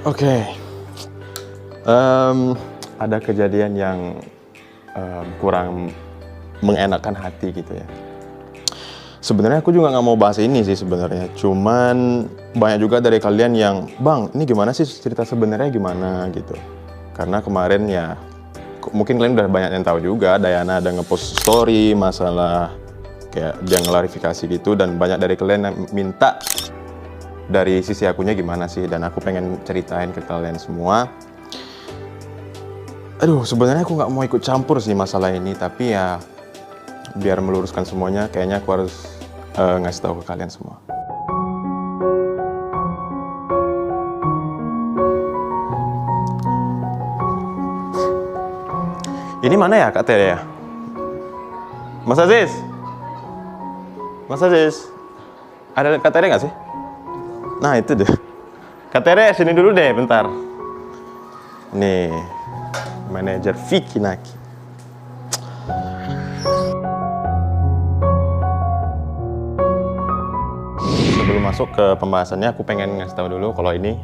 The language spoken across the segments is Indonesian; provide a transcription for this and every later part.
Oke. Ada kejadian yang kurang mengenakan hati gitu ya. Sebenarnya aku juga nggak mau bahas ini sih sebenarnya. Cuman banyak juga dari kalian yang, Bang, ini gimana sih cerita sebenarnya gimana gitu. Karena kemarin ya, mungkin kalian udah banyak yang tahu juga, Dayana ada ngepost story masalah kayak dia ngelarifikasi gitu, dan banyak dari kalian yang minta dari sisi akunya gimana sih, dan aku pengen ceritain ke kalian semua. Aduh, sebenarnya aku nggak mau ikut campur sih masalah ini, tapi ya biar meluruskan semuanya, kayaknya aku harus ngasih tahu ke kalian semua. Ini mana ya Kak Tere ya? Mas Aziz? Mas Aziz? Ada Kak Tere nggak sih? Nah itu deh. Kak Tere sini dulu deh bentar. Nih, manajer Vicky Naki. Sebelum masuk ke pembahasannya, aku pengen ngasih tahu dulu kalau ini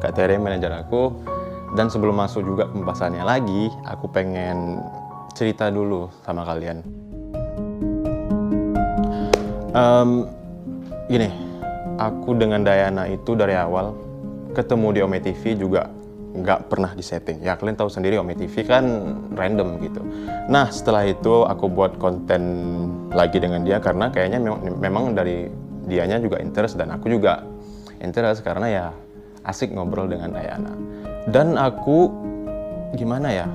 Kak Tere manajer aku. Dan sebelum masuk juga pembahasannya lagi, aku pengen cerita dulu sama kalian. Gini, aku dengan Dayana itu dari awal ketemu di Ome TV juga nggak pernah disetting. Ya kalian tahu sendiri Ome TV kan random gitu. Nah setelah itu aku buat konten lagi dengan dia karena kayaknya memang dari dianya juga interest dan aku juga interest karena ya asik ngobrol dengan Dayana. Dan aku gimana ya?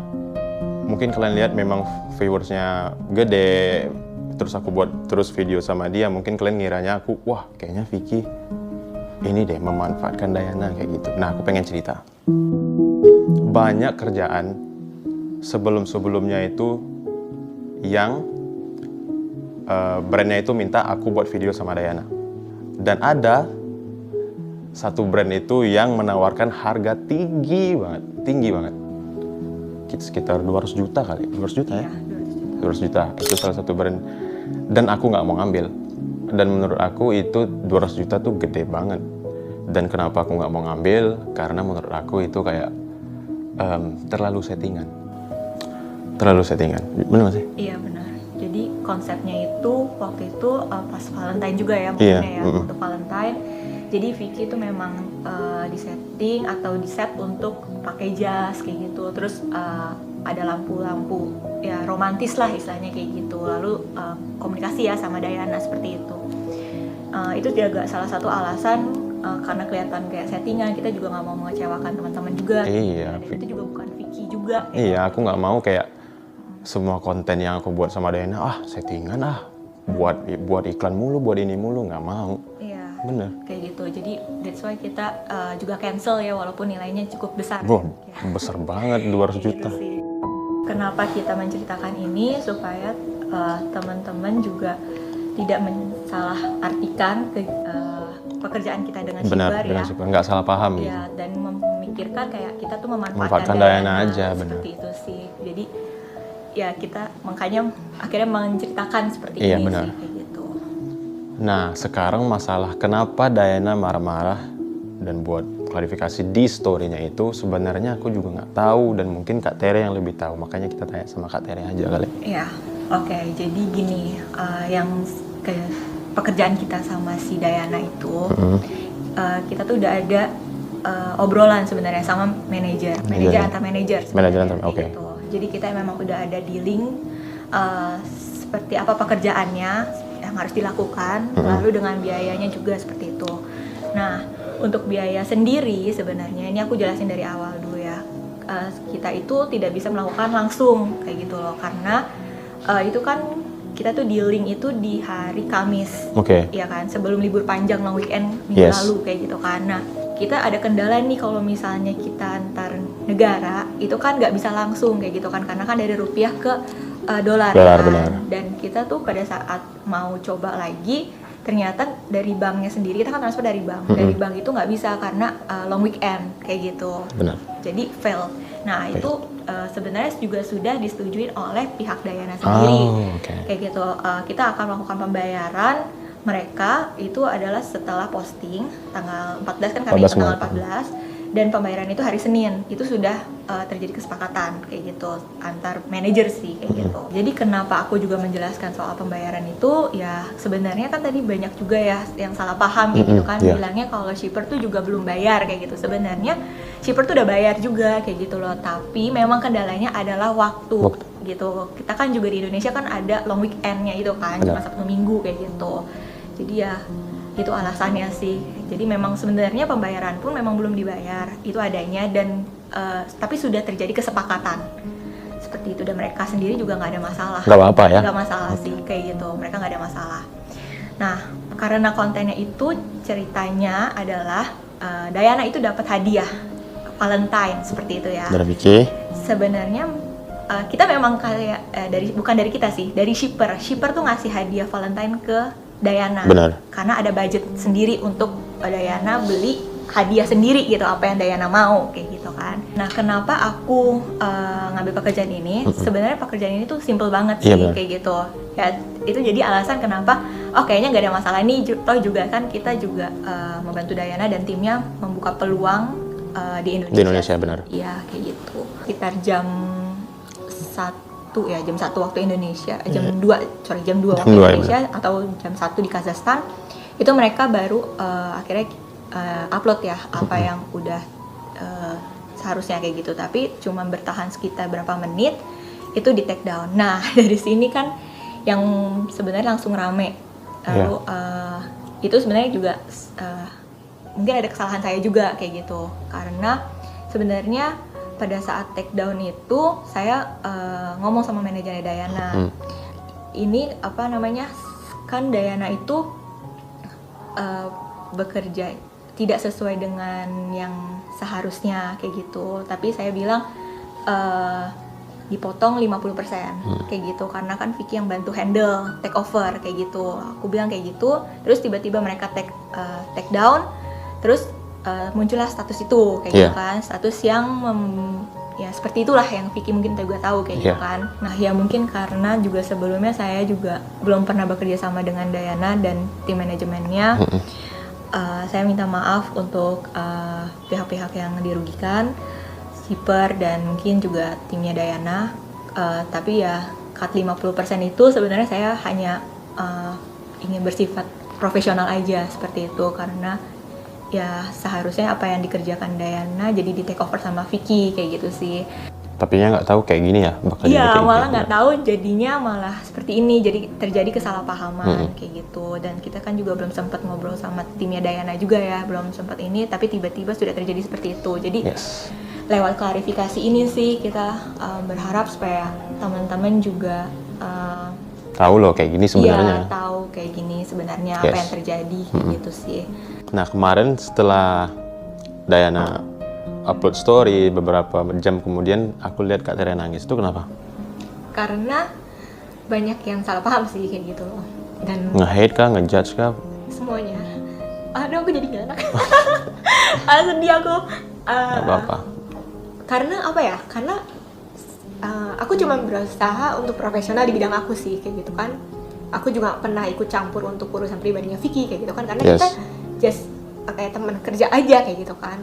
Mungkin kalian lihat memang viewersnya gede. Terus aku buat terus video sama dia. Mungkin kalian ngiranya aku, wah kayaknya Vicky ini deh memanfaatkan Dayana kayak gitu. Nah aku pengen cerita. Banyak kerjaan sebelum-sebelumnya itu yang brandnya itu minta aku buat video sama Dayana. Dan ada satu brand itu yang menawarkan harga tinggi banget. Sekitar 200 juta kali, 200 juta ya? 200 juta, itu salah satu brand. Dan aku nggak mau ngambil. Dan menurut aku itu 200 juta tuh gede banget. Dan kenapa aku nggak mau ngambil? Karena menurut aku itu kayak terlalu settingan. Benar nggak sih? Iya benar. Jadi konsepnya itu waktu itu pas Valentine juga ya mungkin ya untuk Valentine. Jadi Vicky itu memang disetting atau diset untuk pakai jas kayak gitu. Terus ada lampu-lampu ya romantis lah istilahnya kayak gitu. Lalu komunikasi ya sama Dayana seperti itu. Itu juga salah satu alasan karena kelihatan kayak settingan, kita juga nggak mau mengecewakan teman-teman juga. Iya. Dan itu juga bukan Vicky juga. Iya, aku nggak mau kayak semua konten yang aku buat sama Dayana, settingan buat iklan mulu, buat ini mulu, nggak mau. Iya. Bener. Kayak gitu. Jadi that's why kita juga cancel ya walaupun nilainya cukup besar. Wah, ya. besar banget 200 juta. Gitu sih. Kenapa kita menceritakan ini supaya teman-teman juga tidak mensalah-artikan pekerjaan kita dengan Shipper ya. Benar, nggak salah paham gitu. Ya, dan memikirkan kayak kita tuh memanfaatkan Dayana aja, benar. Seperti itu sih. Jadi ya kita makanya akhirnya menceritakan seperti Iya, ini benar. sih kayak gitu. Nah, sekarang masalah kenapa Dayana marah-marah dan buat klarifikasi di story-nya itu sebenarnya aku juga nggak tahu dan mungkin Kak Tere yang lebih tahu. Makanya kita tanya sama Kak Tere aja kali. Iya, oke. Jadi gini, yang pekerjaan kita sama si Dayana itu, kita tuh udah ada obrolan sebenarnya sama manajer antar manajer. Oke. Gitu. Jadi kita memang udah ada dealing seperti apa pekerjaannya yang harus dilakukan, lalu dengan biayanya juga seperti itu. Nah, untuk biaya sendiri sebenarnya ini aku jelasin dari awal dulu ya. Kita itu tidak bisa melakukan langsung kayak gitu loh, karena itu kan kita tuh dealing itu di hari Kamis, ya kan, sebelum libur panjang long weekend minggu lalu kayak gitu kan. Nah, kita ada kendala nih kalau misalnya kita antar negara itu kan nggak bisa langsung kayak gitu kan, karena kan dari rupiah ke dolar kan. Benar. Dan kita tuh pada saat mau coba lagi ternyata dari banknya sendiri, kita kan transfer dari bank, dari bank itu nggak bisa karena long weekend kayak gitu. Benar. Jadi fail. Nah itu sebenarnya juga sudah disetujui oleh pihak Dayana sendiri. Kayak gitu. Kita akan melakukan pembayaran mereka itu adalah setelah posting tanggal 14 kan, kami tanggal 14 dan pembayaran itu hari Senin. Itu sudah terjadi kesepakatan kayak gitu antar manajer sih kayak gitu. Jadi kenapa aku juga menjelaskan soal pembayaran itu, ya sebenarnya kan tadi banyak juga ya yang salah paham kayak gitu kan, bilangnya kalau shipper tuh juga belum bayar kayak gitu. Sebenarnya shipper tuh udah bayar juga kayak gitu loh, tapi memang kendalanya adalah waktu gitu. Kita kan juga di Indonesia kan ada long weekendnya itu kan, cuma Sabtu Minggu kayak gitu. Jadi ya itu alasannya sih. Jadi memang sebenarnya pembayaran pun memang belum dibayar, itu adanya, dan tapi sudah terjadi kesepakatan seperti itu, dan mereka sendiri juga nggak ada masalah. Nggak apa-apa ya? Nggak masalah sih kayak gitu, mereka nggak ada masalah. Nah, karena kontennya itu ceritanya adalah Diana itu dapat hadiah Valentine seperti itu ya. Dari Vicky. Sebenarnya kita memang kayak bukan dari kita sih, dari shipper tuh ngasih hadiah Valentine ke Diana. Benar. Karena ada budget sendiri untuk Diana beli hadiah sendiri gitu, apa yang Diana mau kayak gitu kan. Nah, kenapa aku ngambil pekerjaan ini? Sebenarnya pekerjaan ini tuh simple banget sih kayak gitu. Ya itu jadi alasan kenapa kayaknya nggak ada masalah ini. Toh juga kan kita juga membantu Diana dan timnya membuka peluang di Indonesia. Di Indonesia benar. Iya kayak gitu. Sekitar jam 1 ya, jam 1 waktu Indonesia, jam 2 waktu Indonesia, atau jam 1 di Kazakhstan, itu mereka baru akhirnya upload ya apa yang udah seharusnya kayak gitu, tapi cuma bertahan sekitar berapa menit itu di take down. Nah dari sini kan yang sebenarnya langsung rame, lalu itu sebenarnya juga mungkin ada kesalahan saya juga kayak gitu, karena sebenarnya pada saat take down itu saya ngomong sama manajernya Diana, ini apa namanya, kan Diana itu bekerja tidak sesuai dengan yang seharusnya kayak gitu, tapi saya bilang dipotong 50% kayak gitu, karena kan Vicky yang bantu handle take over kayak gitu, aku bilang kayak gitu. Terus tiba-tiba mereka take down, terus muncullah status itu kayak gitu kan, status yang ya seperti itulah yang Vicky mungkin juga tahu kayak gitu kan. Nah ya mungkin karena juga sebelumnya saya juga belum pernah bekerja sama dengan Diana dan tim manajemennya, saya minta maaf untuk pihak-pihak yang dirugikan, shipper dan mungkin juga timnya Diana. Tapi ya cut 50% itu sebenarnya saya hanya ingin bersifat profesional aja seperti itu, karena ya seharusnya apa yang dikerjakan Diana jadi di take over sama Vicky kayak gitu sih. Tapi ya nggak tahu kayak gini ya bakal. Iya, malah nggak tahu jadinya malah seperti ini, jadi terjadi kesalahpahaman kayak gitu. Dan kita kan juga belum sempat ngobrol sama timnya Diana juga ya, belum sempat ini, tapi tiba-tiba sudah terjadi seperti itu. Jadi lewat klarifikasi ini sih kita berharap supaya teman-teman juga tahu loh kayak gini sebenarnya. Iya, tahu kayak gini sebenarnya apa yang terjadi gitu sih. Nah kemarin setelah Diana upload story, beberapa jam kemudian aku lihat Kak Tere nangis. Itu kenapa? Karena banyak yang salah paham sih kayak gitu loh. Dan nge-hate kah, nge-judge kah? Semuanya. Aduh aku jadi gak enak. Sedih aku. Gak apa-apa. Karena apa ya? Karena aku cuma berusaha untuk profesional di bidang aku sih kayak gitu kan. Aku juga pernah ikut campur untuk urusan pribadinya Vicky kayak gitu kan. Karena kita just kayak teman kerja aja kayak gitu kan.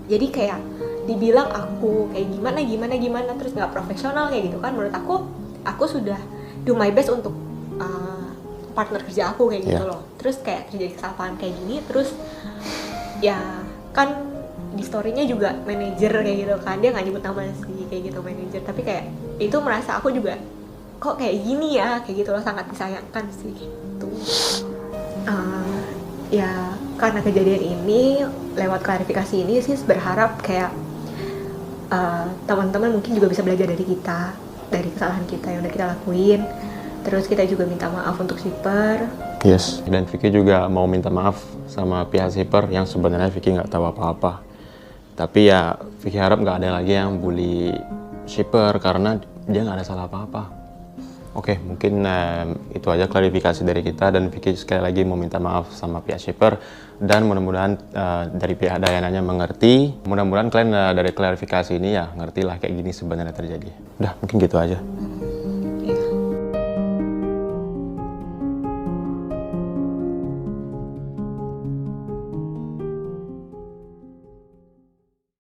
Jadi kayak dibilang aku kayak gimana terus nggak profesional kayak gitu kan. Menurut aku sudah do my best untuk partner kerja aku kayak gitu loh. Terus kayak terjadi kesalahan kayak gini, terus ya kan di story-nya juga manajer kayak gitu kan, dia nggak nyebut nama sih kayak gitu manajer, tapi kayak itu merasa aku juga kok kayak gini ya kayak gitu loh, sangat disayangkan sih gitu. Ya karena kejadian ini, lewat klarifikasi ini sih berharap kayak teman-teman mungkin juga bisa belajar dari kita, dari kesalahan kita yang udah kita lakuin. Terus kita juga minta maaf untuk shipper. Yes, dan Vicky juga mau minta maaf sama pihak shipper yang sebenarnya Vicky nggak tahu apa-apa. Tapi ya Vicky harap nggak ada lagi yang bully shipper karena dia nggak ada salah apa-apa. Oke, mungkin itu aja klarifikasi dari kita, dan Vicky sekali lagi mau minta maaf sama pihak shipper, dan mudah-mudahan dari pihak Diana-nya mengerti. Mudah-mudahan kalian dari klarifikasi ini ya ngerti lah kayak gini sebenarnya terjadi. Udah, mungkin gitu aja.